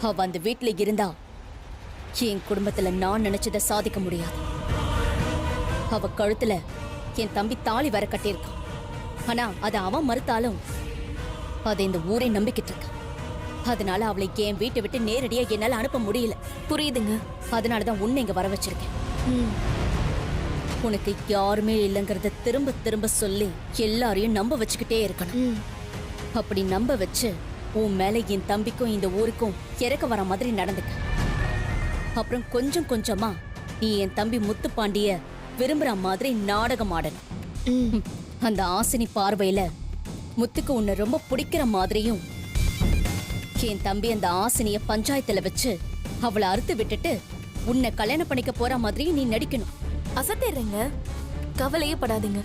அவ அந்த வீட்டுல இருந்தா என் குடும்பத்துல நான் நினைச்சதை சாதிக்க முடியாது. அவ கழுத்துல என் தம்பி தாலி வர கட்டியிருக்கான். ஆனா அதை அவன் மறுத்தாலும் அதை இந்த ஊரே நம்பிக்கிட்டு இருக்க. அதனால அவளை என் வீட்டை விட்டு நேரடியா என்னால அனுப்ப முடியல. புரியுதுங்க. அதனாலதான் உன்னை இங்க வர வச்சிருக்கேன். உனக்கு யாருமே இல்லைங்கிறத திரும்ப திரும்ப சொல்லி எல்லாரையும் நம்ப வச்சுக்கிட்டே இருக்கணும். அப்படி நம்ப வச்சு உன் மேல என் தம்பிக்கும் இந்த ஊருக்கும் இறக்க வர மாதிரி நடந்துக்க. அப்புறம் கொஞ்சம் கொஞ்சமா நீ என் தம்பி முத்துப்பாண்டிய விரும்புற மாதிரி நாடகம் ஆடணும். அந்த ஆசினி பார்வையில முத்துக்கு உன்னை ரொம்ப பிடிக்கிற மாதிரியும் என் தம்பி அந்த ஆசினிய பஞ்சாயத்துல வச்சு அவளை அறுத்து விட்டுட்டு உன்னை கல்யாணம் பண்ணிக்க போற மாதிரியும் நீ நடிக்கணும். அசத்திடுறேங்க, கவலையே படாதீங்க.